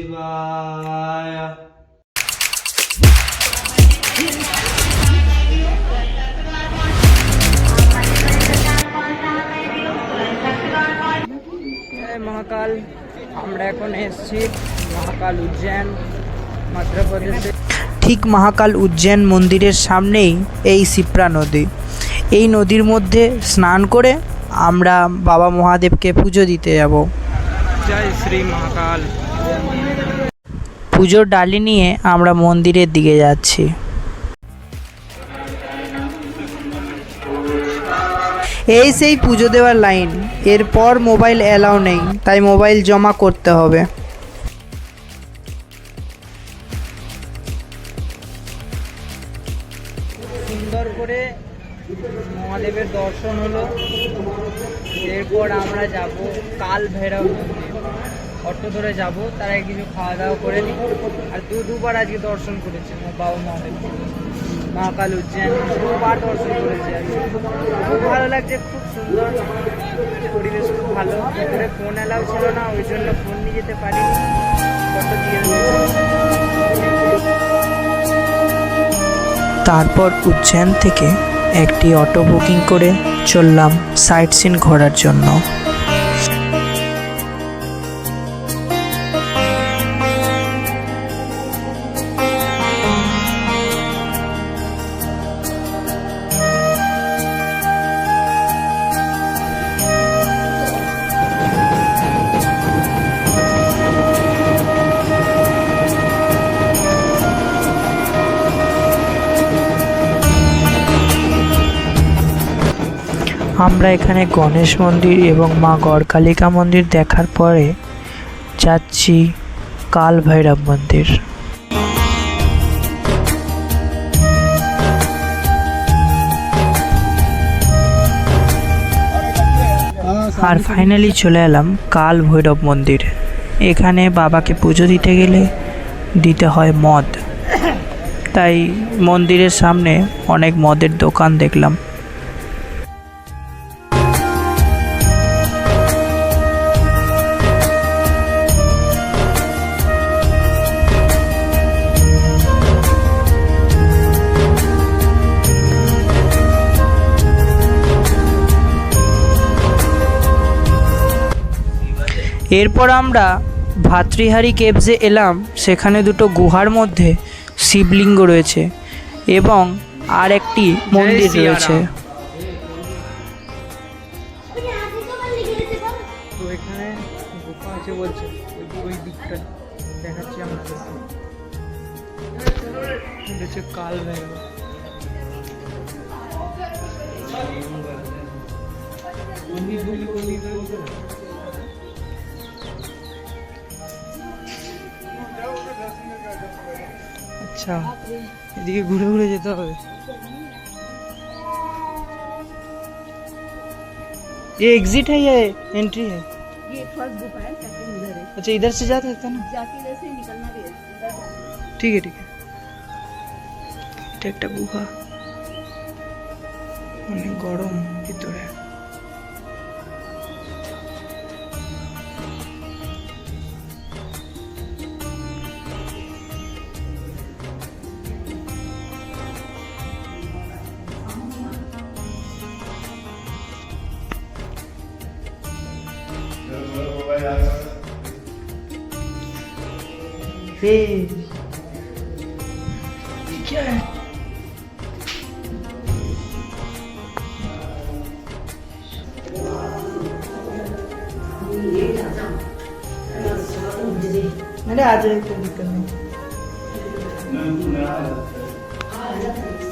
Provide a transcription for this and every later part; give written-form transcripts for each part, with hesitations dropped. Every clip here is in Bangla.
শিবায়। মহাকাল, আমরা এখন এসেছি মহাকাল উজ্জয়ন মধ্যপ্রদেশে। ঠিক মহাকাল উজ্জয়ন মন্দিরের সামনেই এই শিপ্রা নদী। এই নদীর মধ্যে স্নান করে আমরা বাবা মহাদেবকে পুজো দিতে যাব। জয় শ্রী মহাকাল। পুজোর ডালি নিয়ে আমরা মন্দিরের দিকে যাচ্ছি। এই সেই পুজো দেওয়ার লাইন। এরপর মোবাইল অ্যালাউ নেই, তাই মোবাইল জমা করতে হবে। সুন্দর করে মহাদেবের দর্শন হলো। এরপর আমরা যাব কাল ভৈরব মন্দির। অটো ধরে যাব, তার আগে কিছু খাওয়া দাওয়া করে নিই। আর দুবার আজকে দর্শন করেছি বাবা মহাদেব মহাকাল উজ্জয়ন, দুবার দর্শন করেছি। আর খুব ভালো লাগছে, খুব সুন্দর পরিবেশ, খুব ভালো। ভিতরে ফোন অ্যালাউ ছিল না, ওই জন্য ফোন নিয়ে যেতে পারিনি। অটো দিয়ে তারপর উজ্জয়ন থেকে একটি অটো বুকিং করে চললাম সাইট সিন ঘোরার জন্য। আমরা এখানে গণেশ মন্দির এবং মা গড়কালিকা মন্দির দেখার পরে যাচ্ছি কাল ভৈরব মন্দির। আর ফাইনালি চলে এলাম কাল ভৈরব মন্দির। এখানে বাবাকে পুজো দিতে গেলে দিতে হয় মদ, তাই মন্দিরের সামনে অনেক মদের দোকান দেখলাম। এরপর আমরা ভাতৃহারি কেভসে এলাম। সেখানে দুটো গুহার মধ্যে শিবলিঙ্গ রয়েছে এবং আর একটি মন্দির রয়েছে। তো এখানে গুহা আছে বলছে, ওই দিকটা দেখাচ্ছি আমরা। হচ্ছে কাল ভৈরব। अच्छा, এদিকে ঘুরে ঘুরে যেতে হবে। ये एग्जिट है या एंट्री है? ये फर्स्ट गुफा है, सेकंड इधर है। अच्छा, इधर से जा सकते हैं ना? जाके इधर से निकलना भी है, इधर जाना है। ठीक है ठीक है। এটা একটা গুহা, অনেক গরম ভিতরে। ये क्या है? अरे आ जाए, कोई दिक्कत नहीं।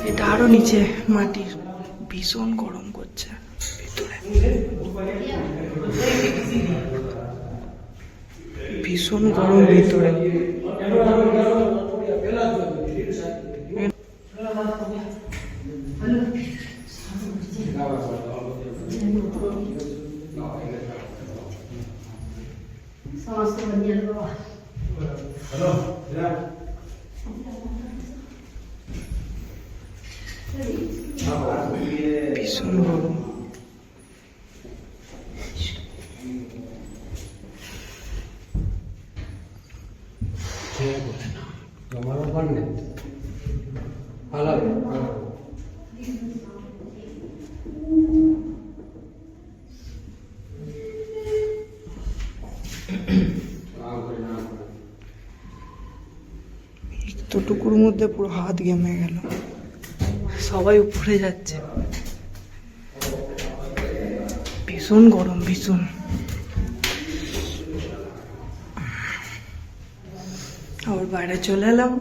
এটা আরো নিচে মাটির, ভীষণ গরম করছে ভিতরে, ভীষণ গরম ভিতরে। ভীষণ গরম। सामने अलग এতটুকুর মধ্যে পুরো হাত ঘেমে গেল, সবাই উপরে যাচ্ছে, ভীষণ গরম ভীষণ। আবার বাইরে চলে এলাম।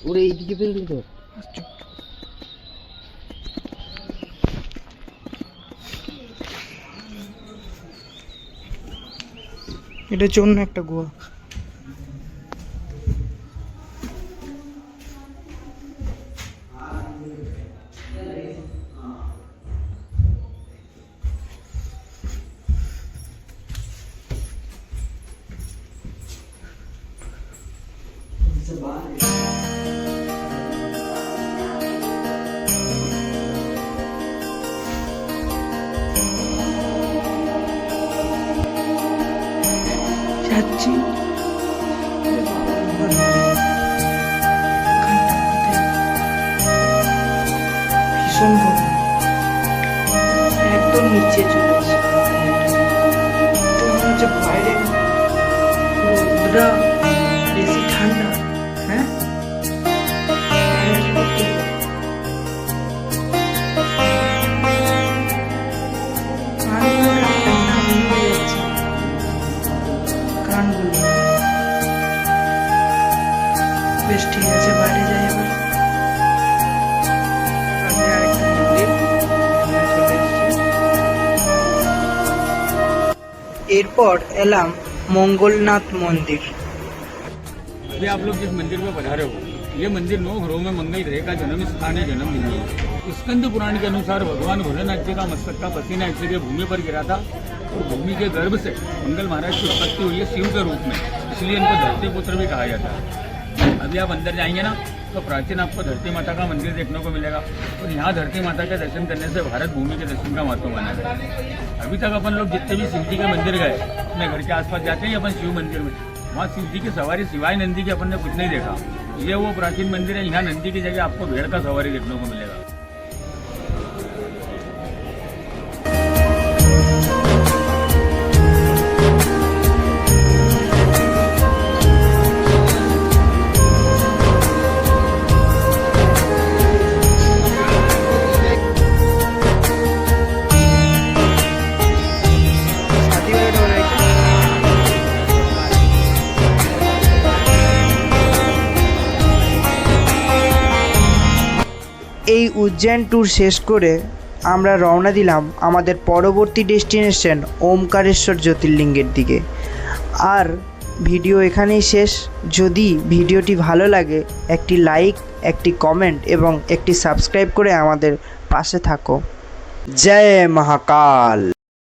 ওরে এইদিকে ফেললি তো। এটার জন্য একটা গোয়া। যাচ্ছি ভীষণ গরম, একদম নিচে চলে এসেছে। মনে হচ্ছে বাইরে রোদটা বেশি ঠান্ডা। হ্যাঁ কানগুলো বেশ, ঠিক আছে বাইরে যাই এবার। আরেকটা মন্দির চলে এসেছি। এরপর এলাম মঙ্গলনাথ মন্দির। अभी आप लोग जिस मंदिर में पधारे हो, ये मंदिर 9 घरों में मंगल ग्रह का जन्म स्थान है, जन्म भूमि है। स्कंद पुराण के अनुसार भगवान भोलेनाथ जी का मस्तक का पसीना इस जगह भूमि पर गिरा था और भूमि के गर्भ से मंगल महाराज की उत्पत्ति हुई है शिव के रूप में, इसलिए इनको धरती पुत्र भी कहा जाता है। अभी आप अंदर जाएंगे ना तो प्राचीन आपको धरती माता का मंदिर देखने को मिलेगा और यहाँ धरती माता के दर्शन करने से भारत भूमि के दर्शन का महत्व माना गया है। अभी तक अपन लोग जितने भी शिव जी के मंदिर गए, अपने घर के आसपास जाते हैं अपन शिव मंदिर में, वहाँ शिव जी की सवारी सिवाय नंदी की अपन ने कुछ नहीं देखा। ये वो प्राचीन मंदिर है, यहाँ नंदी की जगह आपको भेड़ का सवारी देखने को मिलेगा। এই উজ্জয়ন ট্যুর শেষ করে আমরা রওনা দিলাম আমাদের পরবর্তী ডেস্টিনেশন ওমকারেশ্বর জ্যোতির্লিঙ্গের দিকে। আর ভিডিও এখানেই শেষ। যদি ভিডিওটি ভালো লাগে একটি লাইক, একটি কমেন্ট এবং একটি সাবস্ক্রাইব করে আমাদের পাশে থাকো। জয় মহাকাল।